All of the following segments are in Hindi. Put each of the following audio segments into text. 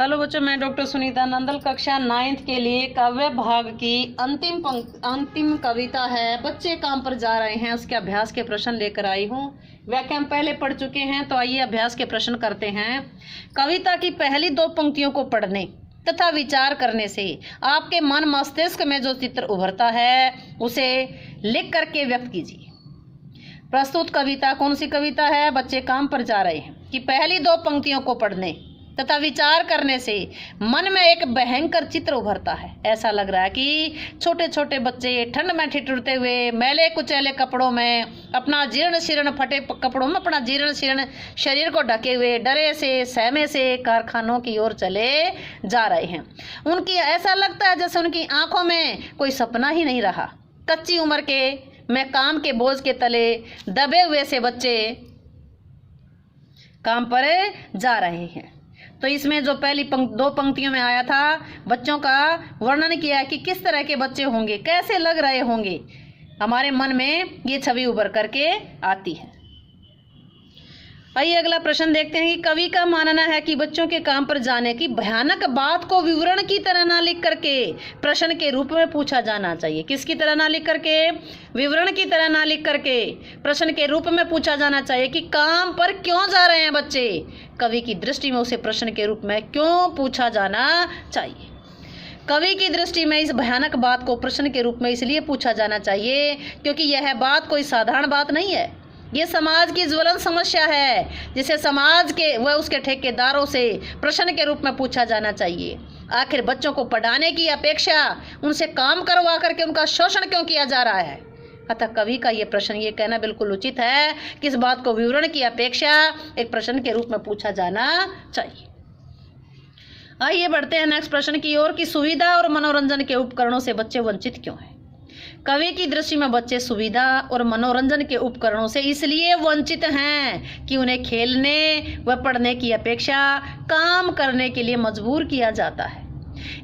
हेलो बच्चों, मैं डॉक्टर सुनीता नंदल कक्षा 9th के लिए काव्य भाग की अंतिम कविता है बच्चे काम पर जा रहे हैं, उसके अभ्यास के प्रश्न लेकर आई हूँ। व्याख्या हम पहले पढ़ चुके हैं, तो आइए अभ्यास के प्रश्न करते हैं। कविता की पहली 2 पंक्तियों को पढ़ने तथा विचार करने से आपके मन मस्तिष्क में जो चित्र उभरता है उसे लिख करके व्यक्त कीजिए। प्रस्तुत कविता कौन सी कविता है? बच्चे काम पर जा रहे हैं कि पहली 2 पंक्तियों को पढ़ने तथा विचार करने से मन में एक भयंकर चित्र उभरता है। ऐसा लग रहा है कि छोटे छोटे बच्चे ठंड में ठिठुरते हुए मैले कुचैले कपड़ों में अपना जीर्ण शीर्ण फटे कपड़ों में अपना जीर्ण शीर्ण शरीर को ढके हुए डरे से सहमे से कारखानों की ओर चले जा रहे हैं। उनकी ऐसा लगता है जैसे उनकी आंखों में कोई सपना ही नहीं रहा। कच्ची उम्र के में काम के बोझ के तले दबे हुए से बच्चे काम पर जा रहे हैं। तो इसमें जो पहली 2 पंक्तियों में आया था, बच्चों का वर्णन किया कि किस तरह के बच्चे होंगे, कैसे लग रहे होंगे। हमारे मन में ये छवि उभर करके आती है। आइए अगला प्रश्न देखते हैं कि कवि का मानना है कि बच्चों के काम पर जाने की भयानक बात को विवरण की तरह ना लिख करके प्रश्न के रूप में पूछा जाना चाहिए। किसकी तरह ना लिख करके? विवरण की तरह ना लिख करके प्रश्न के रूप में पूछा जाना चाहिए कि काम पर क्यों जा रहे हैं बच्चे। कवि की दृष्टि में उसे प्रश्न के रूप में क्यों पूछा जाना चाहिए? कवि की दृष्टि में इस भयानक बात को प्रश्न के रूप में इसलिए पूछा जाना चाहिए क्योंकि यह बात कोई साधारण बात नहीं है। ये समाज की ज्वलन समस्या है जिसे समाज के व उसके ठेकेदारों से प्रश्न के रूप में पूछा जाना चाहिए। आखिर बच्चों को पढ़ाने की अपेक्षा उनसे काम करवा करके उनका शोषण क्यों किया जा रहा है? अतः कवि का ये प्रश्न ये कहना बिल्कुल उचित है कि इस बात को विवरण की अपेक्षा एक प्रश्न के रूप में पूछा जाना चाहिए। आइए बढ़ते हैं नेक्स्ट प्रश्न की ओर कि सुविधा और मनोरंजन के उपकरणों से बच्चे वंचित क्यों हैं? कवि की दृष्टि में बच्चे सुविधा और मनोरंजन के उपकरणों से इसलिए वंचित हैं कि उन्हें खेलने व पढ़ने की अपेक्षा काम करने के लिए मजबूर किया जाता है।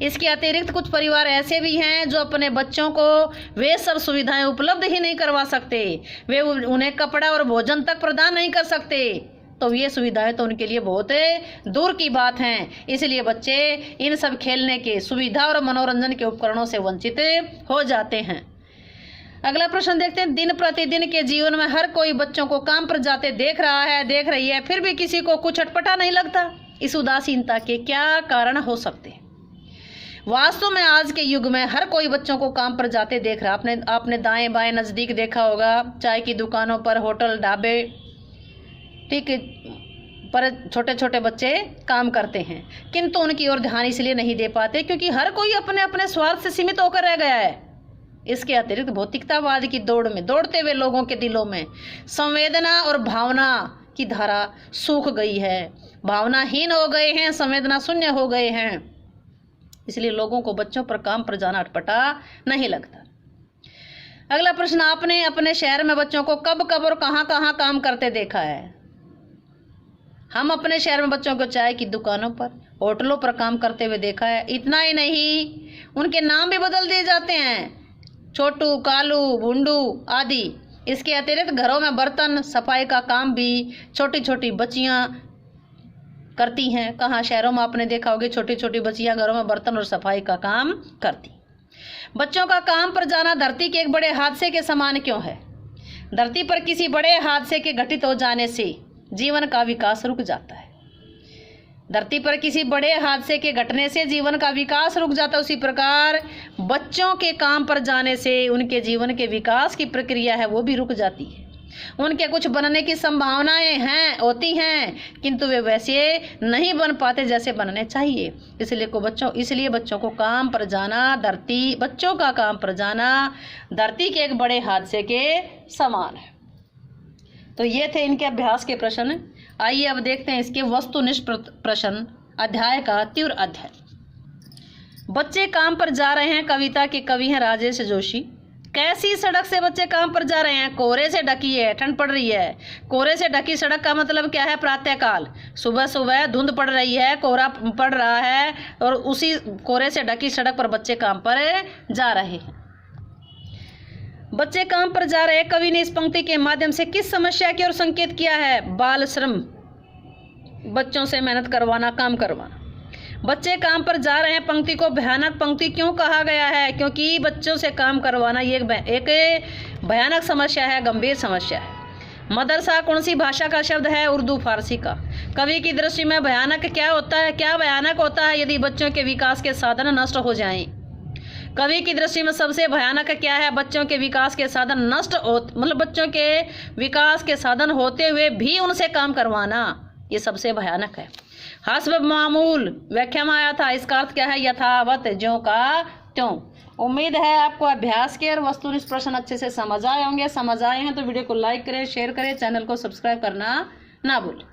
इसके अतिरिक्त कुछ परिवार ऐसे भी हैं जो अपने बच्चों को वे सब सुविधाएं उपलब्ध ही नहीं करवा सकते, वे उन्हें कपड़ा और भोजन तक प्रदान नहीं कर सकते। तो ये सुविधाएं तो उनके लिए बहुत दूर की बात हैं। इसलिए बच्चे इन सब खेलने के सुविधा और मनोरंजन के उपकरणों से वंचित हो जाते हैं। अगला प्रश्न देखते हैं। दिन प्रतिदिन के जीवन में हर कोई बच्चों को काम पर जाते देख रहा है, देख रही है, फिर भी किसी को कुछ अटपटा नहीं लगता। इस उदासीनता के क्या कारण हो सकते हैं? वास्तव में आज के युग में हर कोई बच्चों को काम पर जाते देख रहा है। आपने दाएं बाएं नज़दीक देखा होगा, चाय की दुकानों पर, होटल, ढाबे, ठीक पर छोटे छोटे बच्चे काम करते हैं, किंतु उनकी ओर ध्यान इसलिए नहीं दे पाते क्योंकि हर कोई अपने अपने स्वार्थ से सीमित होकर रह गया है। इसके अतिरिक्त भौतिकतावाद की दौड़ में दौड़ते हुए लोगों के दिलों में संवेदना और भावना की धारा सूख गई है। भावनाहीन हो गए हैं, संवेदना शून्य हो गए हैं। इसलिए लोगों को बच्चों पर काम पर जाना अटपटा नहीं लगता। अगला प्रश्न। आपने अपने शहर में बच्चों को कब कब और कहां कहां काम करते देखा है? हम अपने शहर में बच्चों को चाय की दुकानों पर, होटलों पर काम करते हुए देखा है। इतना ही नहीं, उनके नाम भी बदल दिए जाते हैं, छोटू, कालू, भुंडू आदि। इसके अतिरिक्त घरों में बर्तन सफाई का काम भी छोटी छोटी बच्चियां करती हैं। कहाँ शहरों में आपने देखा होगा छोटी छोटी बच्चियां घरों में बर्तन और सफाई का काम करती। बच्चों का काम पर जाना धरती के एक बड़े हादसे के समान क्यों है? धरती पर किसी बड़े हादसे के घटित हो जाने से जीवन का विकास रुक जाता है। धरती पर किसी बड़े हादसे के घटने से जीवन का विकास रुक जाता है। उसी प्रकार बच्चों के काम पर जाने से उनके जीवन के विकास की प्रक्रिया है वो भी रुक जाती है। उनके कुछ बनने की संभावनाएं हैं, होती हैं, किंतु वे वैसे नहीं बन पाते जैसे बनने चाहिए। इसलिए बच्चों को काम पर जाना बच्चों का काम पर जाना धरती के एक बड़े हादसे के समान है। तो ये थे इनके अभ्यास के प्रश्न। आइए अब देखते हैं इसके वस्तुनिष्ठ प्रश्न। अध्याय का तीव्र अध्याय। बच्चे काम पर जा रहे हैं कविता के कवि हैं राजेश जोशी। कैसी सड़क से बच्चे काम पर जा रहे हैं? कोहरे से ढकी है, ठंड पड़ रही है। कोहरे से ढकी सड़क का मतलब क्या है? प्रातःकाल, सुबह सुबह धुंध पड़ रही है, कोहरा पड़ रहा है और उसी कोहरे से ढकी सड़क पर बच्चे काम पर जा रहे हैं। बच्चे काम पर जा रहे। कवि ने इस पंक्ति के माध्यम से किस समस्या की ओर संकेत किया है? बाल श्रम, बच्चों से मेहनत करवाना, काम करवाना। बच्चे काम पर जा रहे हैं पंक्ति को भयानक पंक्ति क्यों कहा गया है? क्योंकि बच्चों से काम करवाना ये एक भयानक समस्या है, गंभीर समस्या है। मदरसा कौन सी भाषा का शब्द है? उर्दू फारसी का। कवि की दृष्टि में भयानक क्या होता है? क्या भयानक होता है यदि बच्चों के विकास के साधन नष्ट हो जाएं? कवि की दृष्टि में सबसे भयानक क्या है? बच्चों के विकास के साधन नष्ट हो, मतलब बच्चों के विकास के साधन होते हुए भी उनसे काम करवाना, ये सबसे भयानक है। हस्ब मामूल व्याख्या में आया था, इसका अर्थ क्या है? यथावत, ज्यों का त्यों। उम्मीद है आपको अभ्यास के और वस्तुनिष्ठ प्रश्न अच्छे से समझ आए होंगे। समझ आए हैं तो वीडियो को लाइक करें, शेयर करें, चैनल को सब्सक्राइब करना ना भूलें।